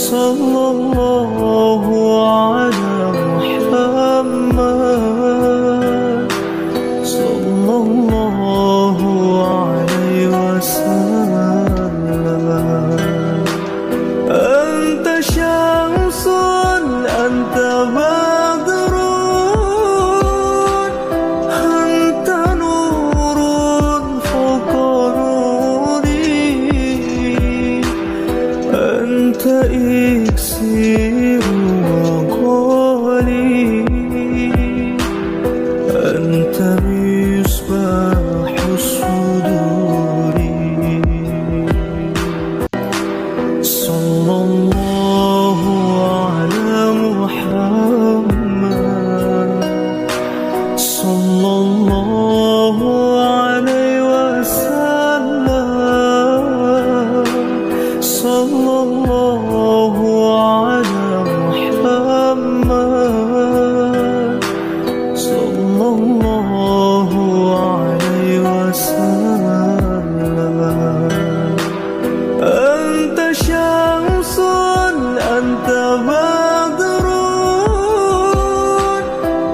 Sallallahu ala Muhammad, sallallahu alaihi wasallam. Anta syamsun, anta badrun, anta nurun fawqa nuri, anta iksiru wa qali, anta misbahus suduri. Sallallahu ala Muhammad, sallallahu alaihi wasallam. Sallallahu ala Muhammad, sallallahu alaihi wasallam. Anta syamsun, anta badrun,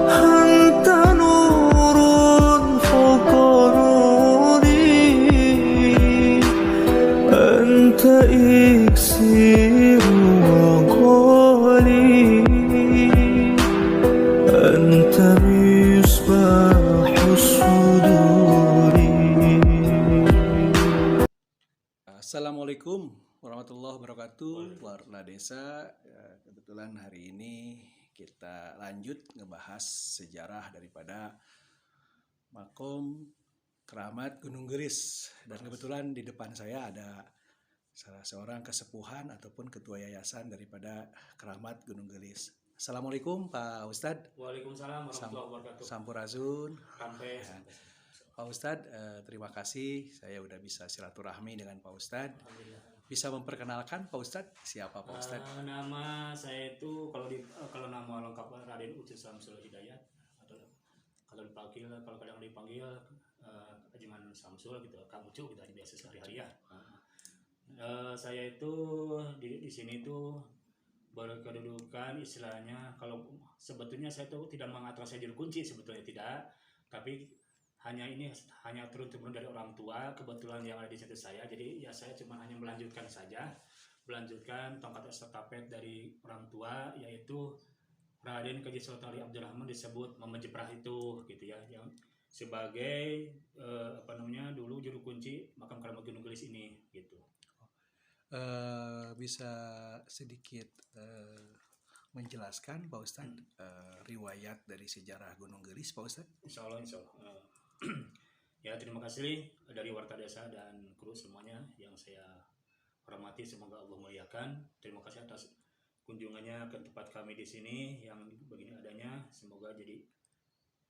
anta nurun fawqa nuri, anta iksiru wa qali, anta misbahus suduri. Assalamualaikum warahmatullahi wabarakatuh, warna desa. Kebetulan hari ini kita lanjut ngebahas sejarah daripada Makom Keramat Gunung Gelis. Dan kebetulan di depan saya ada salah seorang kesepuhan ataupun ketua yayasan daripada Keramat Gunung Gelis. Assalamualaikum Pak Ustadz. Waalaikumsalam warahmatullahi wabarakatuh. Sampurasun. Sampai. Pak Ustadz, terima kasih saya udah bisa silaturahmi dengan Pak Ustadz. Alhamdulillah. Bisa memperkenalkan Pak Ustadz, siapa Pak Ustadz? Nama saya itu kalau nama lengkap Raden Ucu Samsul Hidayat, atau kalau kadang dipanggil Ajiman Samsul gitu, Kang Ucu gitu aja biasa sehari-hari ya. Saya itu di sini tuh berkedudukan istilahnya, kalau sebetulnya saya tuh tidak mengatur saya juru kunci, sebetulnya tidak, tapi hanya turun-temurun dari orang tua, kebetulan yang ada di situ saya, jadi ya saya cuma hanya melanjutkan tongkat estafet dari orang tua, yaitu Raden Kaji Sultan Ali Abdurrahman disebut Memejeprah itu gitu ya, yang sebagai dulu juru kunci Makam Keramat Gunung Gelis ini gitu. Bisa sedikit menjelaskan Pak Ustadz riwayat dari sejarah Gunung Gelis Pak Ustadz? Insya Allah. Ya, terima kasih dari Warta Desa dan kru semuanya yang saya hormati, semoga Allah muliakan. Terima kasih atas kunjungannya ke tempat kami di sini yang begini adanya, semoga jadi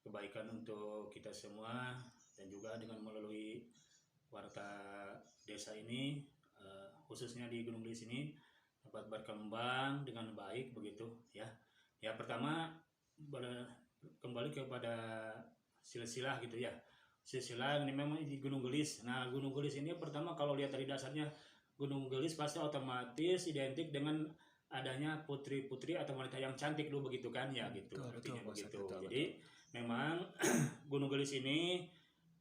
kebaikan untuk kita semua, dan juga dengan melalui Warta Desa ini khususnya di Gunung Gelis ini dapat berkembang dengan baik begitu ya. Ya, pertama kembali kepada silsilah gitu ya. Silsilah ini memang di Gunung Gelis. Nah, Gunung Gelis ini pertama kalau lihat dari dasarnya, Gunung Gelis pasti otomatis identik dengan adanya putri-putri atau wanita yang cantik dulu begitu kan ya gitu. Artinya begitu. Jadi memang Gunung Gelis ini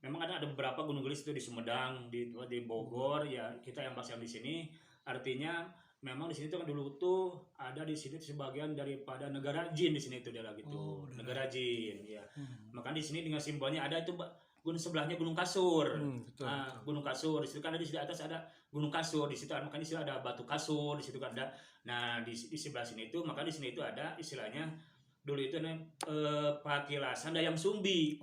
memang ada beberapa Gunung Gelis itu di Sumedang, di Bogor ya, kita yang bahas yang di sini. Artinya memang di sini tuh kan dulu tuh ada di sini sebagian daripada negara jin di sini itu adalah gitu. Negara jin ya. Makanya di sini dengan simbolnya ada itu gunung sebelahnya Gunung Kasur. Betul. Gunung Kasur di situ kan ada, di atas ada Gunung Kasur di situ, makanya di situ ada batu kasur di situ kan ada. Nah, di sebelah sini itu maka di sini itu ada istilahnya dulu itu pakilasan Dayang Sumbi.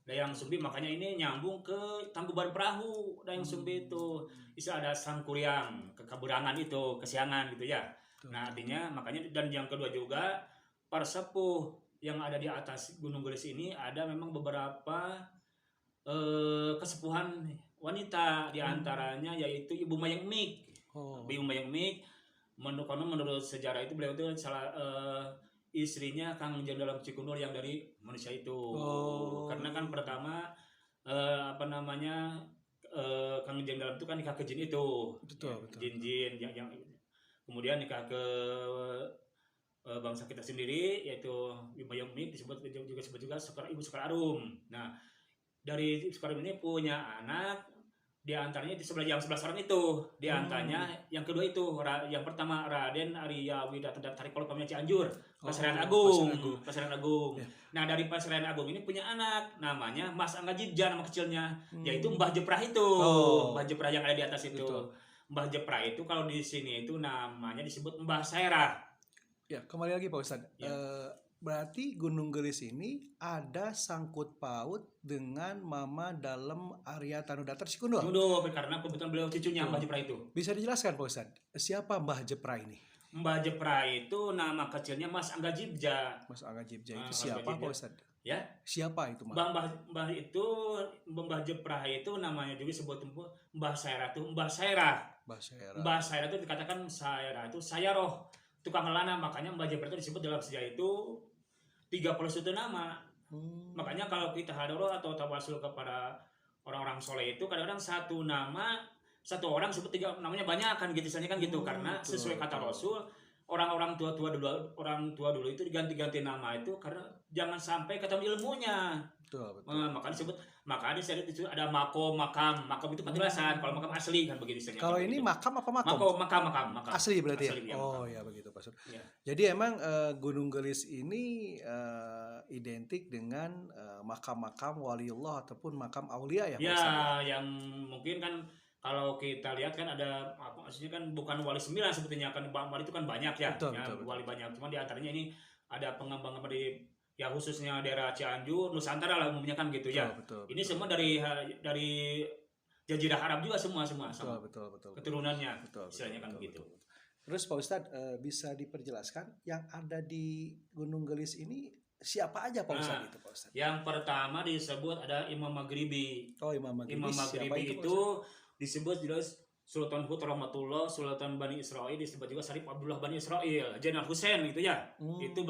Dayang Sumbi, makanya ini nyambung ke Tangkuban Perahu Dayang Sumbi itu. Istilah ada Sangkuriang, keberangan itu, kesiangan gitu ya. Nah, artinya makanya, dan yang kedua juga para sepuh yang ada di atas Gunung Gelis ini ada memang beberapa kesepuhan wanita, diantaranya yaitu Ibu Mayang Mik. Ibu Mayang Mik menurut sejarah itu beliau itu salah istrinya Kang Jenderal Cikunul yang dari Malaysia itu. Karena kan pertama Kang Jenderal itu kan nikah ke jin itu. Betul. Jin-jin yang kemudian nikah ke bangsa kita sendiri yaitu Ibu Umi, disebut juga Ibu Sekar Arum. Nah, dari Sekar Arum ini punya anak, di antaranya di sebelah yang 11 orang itu, di antaranya yang kedua itu yang pertama Raden Arya Widata dan Tarikolo Pamina Cianjur, Pasaran Agung. Pasaran Agung. Ya. Nah, dari Pasaran Agung ini punya anak namanya Mas Angga Jibja, nama kecilnya, yaitu Mbah Jeprah itu. Mbah Jeprah yang ada di atas itu. Betul. Mbah Jeprah itu kalau di sini itu namanya disebut Mbah Sairah. Ya, kembali lagi Pak Ustadz. Ya. Berarti Gunung Gelis ini ada sangkut paut dengan Mama Dalem Arya Tanudatar Sikundul. Karena kebetulan beliau cucunya Mbah Jeprah itu. Bisa dijelaskan Pak Ustadz, siapa Mbah Jeprah ini? Mbah Jeprah itu nama kecilnya Mas Angga Jibja. Mas Angga Jibja itu Mas siapa Angga Jibja. Pak Ustadz? Ya, Siapa itu Mbah Jeprah itu namanya juga sebut Mbah Sairah itu Mbah Sairah. Mbah Sairah itu dikatakan Sairah itu Sayaroh, tukang lana, makanya Mbah Jeprah itu disebut dalam sejarah itu 31 nama. Makanya kalau kita hadroh atau tawasul kepada orang-orang soleh itu kadang-kadang satu nama, satu orang sebut 3 namanya banyak kan gitu, misalnya kan gitu, karena sesuai kata Rasul, orang tua dulu itu diganti-ganti nama itu karena jangan sampai ketemu ilmunya. Betul. Makanya disebut, makanya itu ada makam itu penjelasan. Kalau makam asli kan begitu istilahnya. Kalau ini makam apa makom? Makam. Asli berarti asli, ya? ya, Oh makam. ya begitu Pak Sur. Ya. Jadi emang Gunung Gelis ini identik dengan makam-makam waliullah ataupun makam aulia ya Pak Ya, Ustadz? yang mungkin kan kalau kita lihat kan ada apa maksudnya kan bukan wali 9 sebetulnya kan wali itu kan banyak ya. Betul. Wali banyak. Cuma di antaranya ini ada pengembangan di ya khususnya daerah Cianjur, Nusantara lah umumnya kan gitu ya. Betul. Ini semua dari Jazirah Arab juga semua sama Betul. keturunannya. Betul. Istilahnya kan gitu. Terus Pak Ustadz bisa diperjelaskan yang ada di Gunung Gelis ini siapa aja Pak Ustadz itu Pak Ustadz? Yang pertama disebut ada Imam Maghribi. Oh Imam Maghribi. Imam Siapa Maghribi Pak itu disebut jelas Sultan Hud Rahmatullah, Sultan Bani Israel, disebut juga Syarif Abdullah Bani Israel, Zainal Husain gitu ya. Itu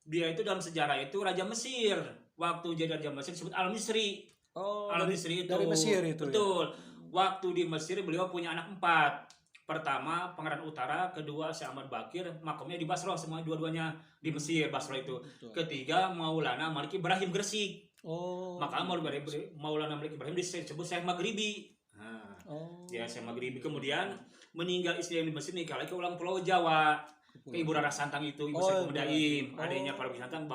dia itu dalam sejarah itu Raja Mesir. Waktu jadi Raja Mesir disebut Al-Misri. Oh, Al-Misri itu. dari Mesir itu. Betul. Ya? Waktu di Mesir beliau punya anak 4. Pertama Pangeran Utara, kedua Syekh Ahmad Bakir, makamnya di Basra, semua dua-duanya di Mesir, Basra itu. Betul. Ketiga Maulana Malik Ibrahim Gresik. Oh. Maka Maulana Malik Ibrahim disebut Syekh Maghribi. Nah, ya Syekh Maghribi kemudian meninggal istri yang di Mesir, nikah lagi ke ulang Pulau Jawa. Ke Ibu Rara Santang itu, Ibu Syekh Mudaim, adanya Prabu Santang,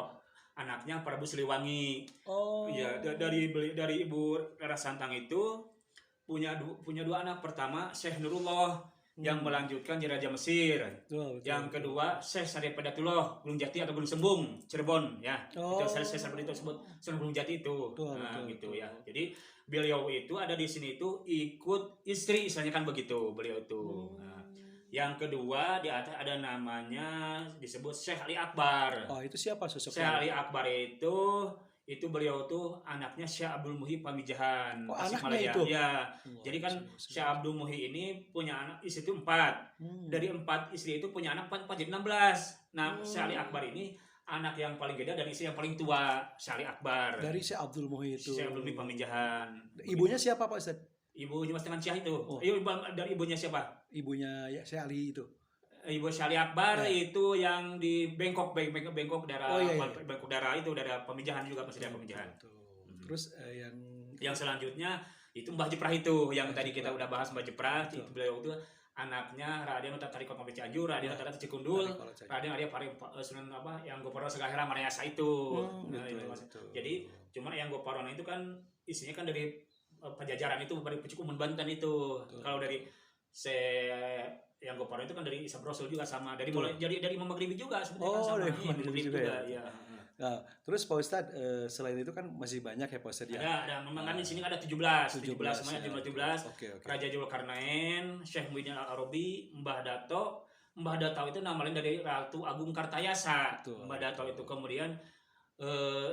anaknya Prabu Siliwangi. Oh. Ya, dari Ibu Rara Santang itu punya 2 anak. Pertama Syekh Nurullah yang melanjutkan jadi Raja Mesir. Betul. Yang kedua Syekh Syarif Padatullah, Gunung Jati atau Gunung Sembung, Cirebon ya. Itu Syekh Syarif itu sebut Gunung Jati itu. Gitu ya. Jadi beliau itu ada di sini itu ikut istri, istilahnya kan begitu beliau itu. Nah, yang kedua di atas ada namanya disebut Syekh Ali Akbar. Oh, itu siapa sosoknya? Syekh Ali Akbar itu beliau tuh anaknya Syekh Abdul Muhi Pamijahan, anaknya Tasikmalaya. itu? Ya. Jadi kan Syekh Abdul Muhi ini punya anak istri itu 4. Dari 4 istri itu punya anak 4 jadi 16. Nah, Syekh Ali Akbar ini anak yang paling gede dan istri yang paling tua, Syekh Ali Akbar. Dari Syekh Abdul Muhi itu. Syekh Abdul Muhi Pamijahan. Ibunya siapa Pak Ustadz? Ibunya Mas dengan Syekh itu. Dari ibunya siapa? Ibunya ya Syekh Ali itu. Ibu Syekh Ali Akbar itu yang di Bangkok daerah Bangkok daerah itu daerah Pamijahan juga masih daerah Pamijahan. Terus yang selanjutnya itu Mbah Jeprah itu yang tadi kita udah bahas Mbah Jeprah. Itu beliau itu anaknya Raden Uta Tarikot Pamit Cianjur, Raden Uta Cikundul, Raden Arya Parim Sunan yang Goparo Segahera Manayasa itu. Jadi cuma yang Goparon itu kan isinya kan dari Pajajaran itu dari Pucukumun Banten itu. Kalau dari yang Goparon itu kan dari Isab Rasul juga sama dari Imam Maghribi juga sebetulnya kan sama. Dari Imam Maghribi juga ya. Nah, terus Pak Ustadz selain itu kan masih banyak ya Pak Ustadz ya? Ada memang kan di sini ada 17 semuanya 17. Oke. Raja Julkarnain, Syekh Muhyiddin Al-Arabi, Mbah Dato itu nama lain dari Ratu Agung Kartayasa. Mbah Dato itu kemudian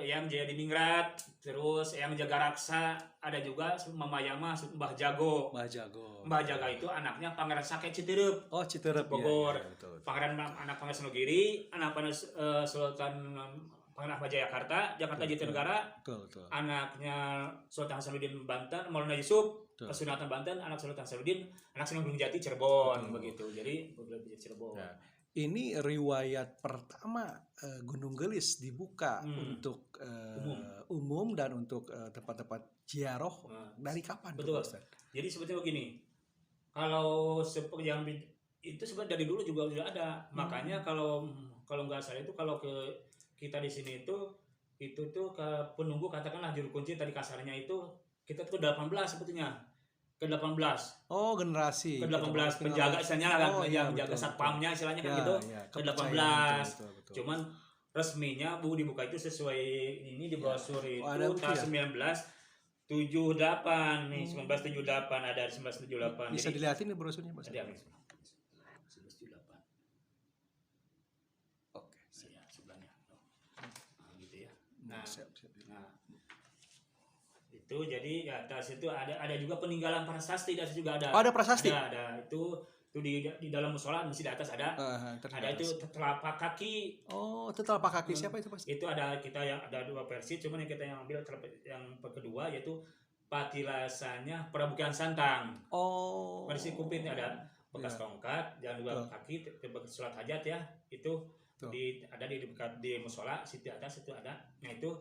yang jadi Ningrat, terus yang Jaga Raksa, ada juga Mama Yama, Mbah Jago. Mbah Jaga itu anaknya Pangeran Sake Citerep. Oh, Citerep Bogor. Ya, betul. Anak Pangeran Senogiri, anak Sultan Pangeran Ahmad Jakarta Jatinegara. Betul. Anaknya Sultan Hasanuddin Banten, Maulana Yusuf. Kesultanan Banten, anak Sultan Saladin, anak Sunan Gunung Jati Cirebon begitu. Jadi Cirebon. Nah, ini riwayat pertama Gunung Gelis dibuka untuk umum dan untuk tempat-tempat ziarah dari kapan? Betul. Pak Ustadz? Jadi sebetulnya begini, kalau seperti yang itu sebenarnya dari dulu juga sudah ada. Makanya kalau nggak salah itu kalau ke kita di sini itu tuh ke penunggu katakanlah juru kunci tadi kasarnya itu kita tuh 18 sebetulnya. Ke-18. Oh, generasi. Ke-18 penjaga istilahnya lah, yang jaga satpamnya istilahnya kan gitu. Ke-18. Cuman resminya Bu dibuka itu sesuai ini di brosur itu tahun 1978 nih, 1978 ada 1978. Bisa dilihatin nih brosurnya Mas. Ada 1978. Oke. Ya, sebelahnya. Nah, gitu ya. Nah, itu jadi di atas itu ada juga peninggalan prasasti, di atas juga ada. Oh, ada prasasti. Ada itu di dalam musola masih di atas ada. Ada itu telapak kaki. Oh, itu telapak kaki siapa itu Mas? Itu ada kita yang ada dua versi, cuman yang kita yang ambil yang kedua yaitu patilasanya Prabu Kian Santang. Oh. Versi kupit ada bekas tongkat dan dua kaki bekas sholat hajat ya. Itu ada di dekat di musola situ atas itu ada. Nah itu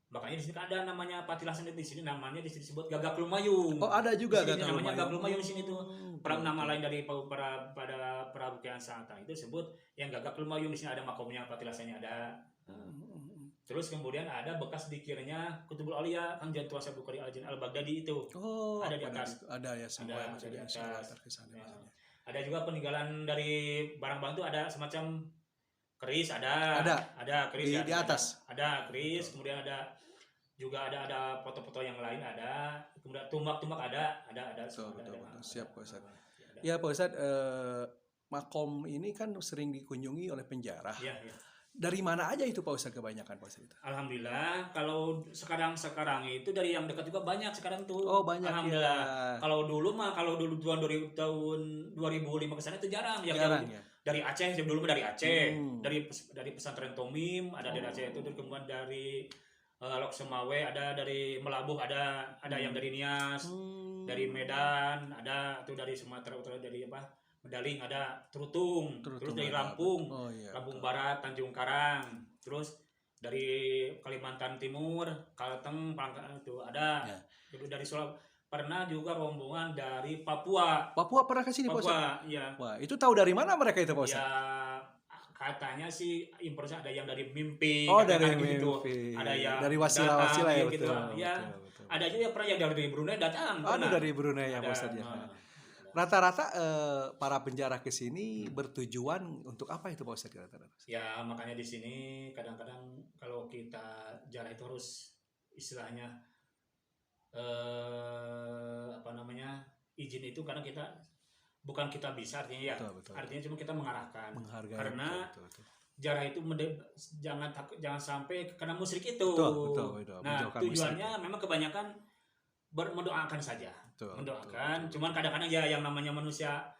makanya di sini ada namanya patilasan di sini namanya di sini disebut Gagak Lumayung. Oh, ada juga Gagak Lumayung. Namanya Gagak Lumayung di sini tuh. Nama lain dari pada Prabu Kian Santang itu disebut yang Gagak Lumayung. Di sini ada makomnya patilasannya ada. Terus kemudian ada bekas dikirnya Kutubul Aulia Kang Jantua Syekh Bukhari Al-Jin Al-Baghdadi itu. Oh, ada di atas. Ada ya semua ada di atas. Ya. Ada juga peninggalan dari barang-barang itu ada semacam keris ada keris di atas. Ada keris, kemudian ada juga ada foto-foto yang lain ada, kemudian tumbak-tumbak ada. Betul. Siap Pak Ustadz. Ya Pak Ustadz, makom ini kan sering dikunjungi oleh penjara. Iya. Dari mana aja itu Pak Ustadz kebanyakan Pak Ustadz itu? Alhamdulillah, kalau sekarang itu dari yang dekat juga banyak sekarang tuh. Oh, banyak. Alhamdulillah. Ya. Kalau dulu tahun 2005 ke sana itu jarang ya. Dari Aceh, dulu dari Aceh, dari pesantren Tomim ada dari Aceh itu, kemudian dari Lok Semawe ada, dari Melabuh ada yang dari Nias, dari Medan ada, tuh dari Sumatera Utara dari Medaling ada, Trutung terus dari Lampung, Lampung Barat, Tanjung Karang, terus dari Kalimantan Timur, Kalteng, Palangkaraya itu ada, dari Sulawesi. Pernah juga rombongan dari Papua. Papua pernah ke sini Pak Ustadz? Papua, iya. Wah, itu tahu dari mana mereka itu Pak Ustadz? Ya, katanya sih impornya ada yang dari Mimpi. Oh, dari Mimpi. Gitu. Ada yang dari wasilah-wasilah ya, gitu. Betul. Ada juga yang pernah yang dari Brunei datang. Ada dari Brunei ya Pak Ustadz ya. Rata-rata para penjara ke sini bertujuan untuk apa itu Pak Ustadz rata-rata? Ya, makanya di sini kadang-kadang kalau kita jarah itu harus istilahnya izin itu karena bukan kita bisa artinya ya. Betul. Artinya cuma kita mengarahkan. Karena jarah itu jangan sampai kena musyrik itu. Betul. Nah, tujuannya memang kebanyakan mendoakan saja. Mendoakan. Cuman kadang-kadang ya yang namanya manusia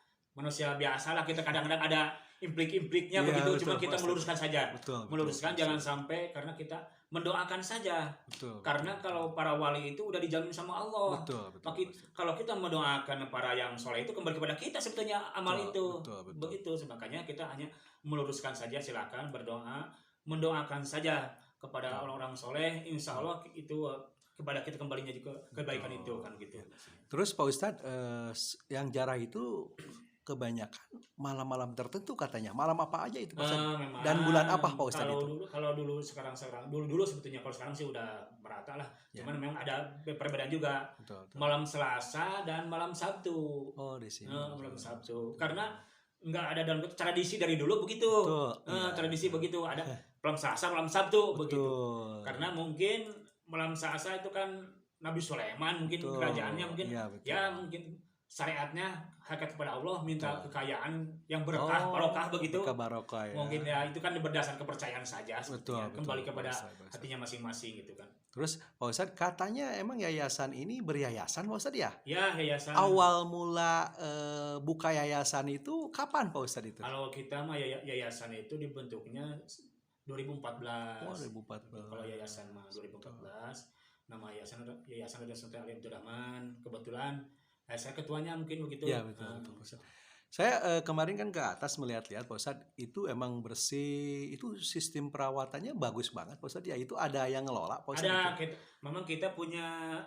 biasa lah, kita kadang-kadang ada implik-impliknya begitu. Cuma kita meluruskan saja. Meluruskan jangan sampai karena kita mendoakan saja. Karena kalau para wali itu udah dijamin sama Allah. Kalau kita mendoakan para yang soleh itu kembali kepada kita sebetulnya amal itu. Begitu. Makanya kita hanya meluruskan saja, silakan berdoa, mendoakan saja kepada orang-orang soleh. Insya Allah itu kepada kita kembalinya juga kebaikan itu kan gitu. Terus Pak Ustadz, yang jarah itu kebanyakan malam-malam tertentu katanya. Malam apa aja itu Pak Ustadz? Dan bulan apa Pak Ustadz itu? Kalau dulu sekarang dulu sebetulnya, kalau sekarang sih udah merata lah. Cuman memang ada perbedaan juga. Malam Selasa dan malam Sabtu. Oh, di sini. Malam Sabtu. Karena nggak ada dalam tradisi dari dulu begitu. Tradisi begitu, ada malam Selasa, malam Sabtu begitu. Karena mungkin malam Selasa itu kan Nabi Sulaiman mungkin kerajaannya mungkin mungkin syariatnya hakikat kepada Allah, minta kekayaan yang berkah, barokah begitu. Barokah, ya. Mungkin ya itu kan berdasarkan kepercayaan saja. Kembali kepada hatinya masing-masing gitu kan. Terus Pak Ustadz katanya emang yayasan ini beryayasan Pak Ustadz ya? Ya, yayasan. Awal mula buka yayasan itu kapan Pak Ustadz itu? Kalau kita mah yayasan itu dibentuknya 2014. Oh, 2014. Kalau yayasan mah 2014. nama Yayasan Raden Sultan Ali Abdurrahman. Kebetulan saya ketuanya mungkin begitu. Ya betul, betul Pak Ustadz. Saya kemarin kan ke atas melihat-lihat Pak Ustadz, itu emang bersih, itu sistem perawatannya bagus banget Pak Ustadz ya. Itu ada yang ngelola Pak Ustadz Ada, itu? memang kita punya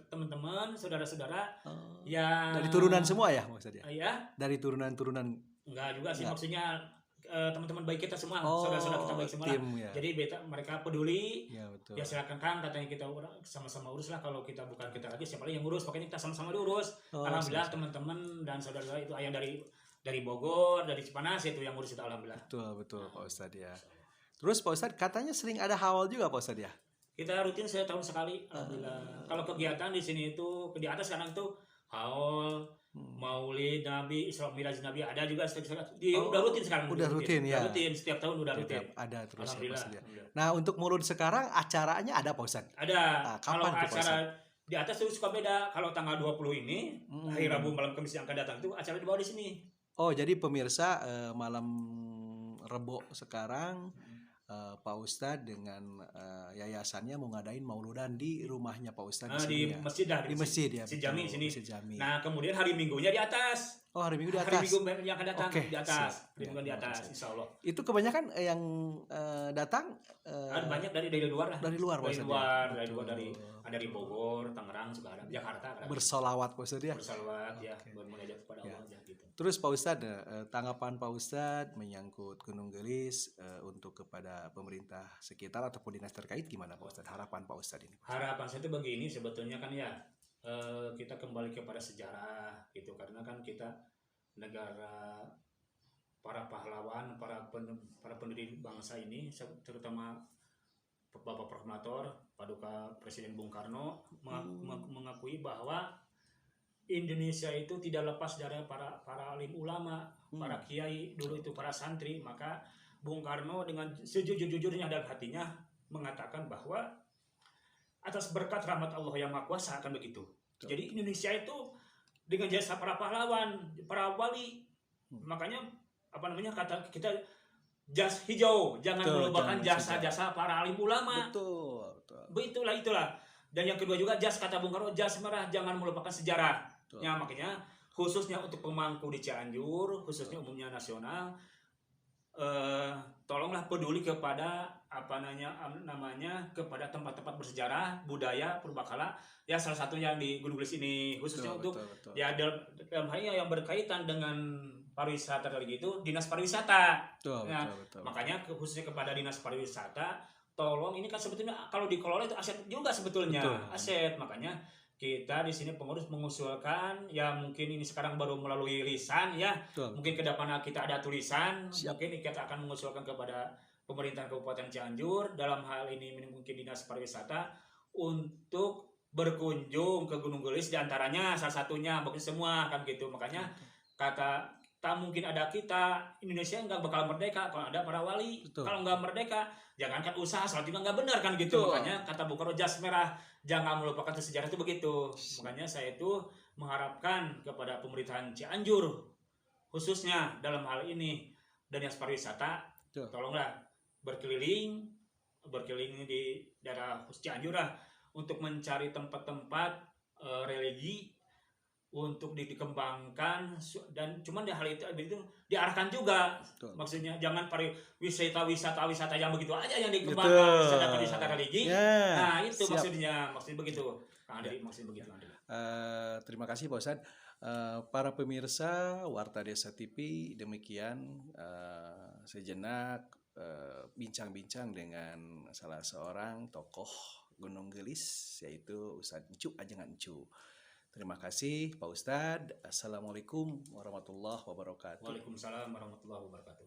teman-teman, saudara-saudara Oh, yang dari turunan semua ya Pak Ustadz ya? ya, Dari turunan-turunan. enggak juga sih Enggak. maksudnya teman-teman baik kita semua, Oh, saudara-saudara kita baik semua lah. tim ya. Jadi mereka peduli. Ya betul. Ya silakan Kang, katanya kita sama-sama urus lah, kalau kita bukan kita lagi siapa lagi yang ngurus, makanya kita sama-sama diurus. Oh, Alhamdulillah sama-sama. teman-teman dan saudara itu yang dari Bogor, dari Cipanas itu yang ngurus itu alhamdulillah. Betul Pak Ustadz ya. Terus Pak Ustadz katanya sering ada hawal juga Pak Ustadz ya? Kita rutin setahun sekali alhamdulillah. Kalau kegiatan di sini itu di atas sekarang itu haul, Maulid Nabi, Isra Miraj Nabi ada juga udah rutin sekarang. Udah rutin ya. Udah rutin, setiap tahun udah rutin. Tetap ada terus ya Pak Alhamdulillah. Ustadz ya. Nah untuk Maulid sekarang acaranya ada Pak Ustadz? Ada. Nah, Kalau kapan tuh, Pak acara di atas itu suka beda. Kalau tanggal 20 ini, hari Rabu malam Kamis yang akan datang itu acara dibawa di sini. Oh jadi pemirsa malam Rebo sekarang Pak Ustadz dengan yayasannya mau ngadain mauludan di rumahnya Pak Ustadz di sini Di ya? masjid dah. Di masjid ya. Masjid Jami betul, sini. Masjid Jami. Nah kemudian hari Minggunya di atas. Oh hari Minggu di Hari atas. Minggu yang akan datang Oke, di atas. siap. Hari Minggu di Ya, atas, terima kasih. insya Allah. Itu kebanyakan yang datang Ada banyak dari luar lah. dari luar Pak Dari Ustadz luar, ya? dari luar, Betul. ada dari Bogor, Tangerang, juga ada, Jakarta, ada. Bersolawat Pak Ustadz ya. Bersalawat ya, Oke. bermunajat kepada Ya. Allah aja gitu. Terus Pak Ustadz, tanggapan Pak Ustadz menyangkut Gunung Gelis untuk kepada pemerintah sekitar ataupun dinas terkait gimana Pak Ustadz? Harapan Pak Ustadz ini? Harapan saya itu begini sebetulnya kan ya, kita kembali kepada sejarah gitu, karena kan kita negara para pahlawan, para pendiri bangsa ini, terutama Bapak Proklamator Paduka Presiden Bung Karno mengakui bahwa Indonesia itu tidak lepas dari para alim ulama, para kiai dulu itu, para santri. Maka Bung Karno dengan sejujur-jujurnya dalam hatinya mengatakan bahwa atas berkat rahmat Allah yang Maha Kuasa akan begitu. Jadi Indonesia itu dengan jasa para pahlawan, para wali, makanya kata kita jas hijau, jangan Betul, melupakan jangan jasa-jasa para alim ulama. Betul. Itulah. Dan yang kedua juga jas, kata Bung Karno, jas merah, jangan melupakan sejarah. Betul. Ya makanya khususnya untuk pemangku di Cianjur, khususnya umumnya nasional, tolonglah peduli kepada kepada tempat-tempat bersejarah, budaya, purbakala. Ya salah satunya di Gunung Gelis ini khususnya Betul, untuk betul. ya dalam halnya yang berkaitan dengan pariwisata tadi gitu, dinas pariwisata. Betul, Nah, betul. makanya khususnya kepada dinas pariwisata, tolong, ini kan sebetulnya kalau dikelola itu aset juga sebetulnya. Betul. Aset, makanya kita di sini pengurus mengusulkan ya, mungkin ini sekarang baru melalui lisan ya, Betul. mungkin ke depan kita ada tulisan. Siap. Mungkin kita akan mengusulkan kepada pemerintah Kabupaten Cianjur, dalam hal ini mungkin dinas pariwisata, untuk berkunjung ke Gunung Gelis, diantaranya salah satunya, bukan semua kan gitu. Makanya kata tak mungkin ada kita, Indonesia nggak bakal merdeka kalau ada para wali. Betul. Kalau nggak merdeka, jangankan usaha, sholat juga nggak benar kan gitu. Betul. Makanya kata Bung Karno, jas merah, jangan melupakan sejarah itu begitu. Makanya saya itu mengharapkan kepada pemerintahan Cianjur khususnya dalam hal ini dan yang pariwisata, Betul. tolonglah berkeliling di daerah Cianjur lah, untuk mencari tempat-tempat religi untuk dikembangkan, dan cuman di hal itu diarahkan juga. Betul. Maksudnya jangan wisata yang begitu aja yang dikembangkan, sedangkan wisata religi. Ya, Nah itu siap. maksudnya begitu Kang Andri, maksudnya begitu Andri. Terima kasih Pak Ustadz. Para pemirsa Warta Desa TV, demikian sejenak bincang-bincang dengan salah seorang tokoh Gunung Gelis, yaitu Ustadz Encu Ajengan Encu. Terima kasih Pak Ustadz. Assalamualaikum warahmatullahi wabarakatuh. Waalaikumsalam warahmatullahi wabarakatuh.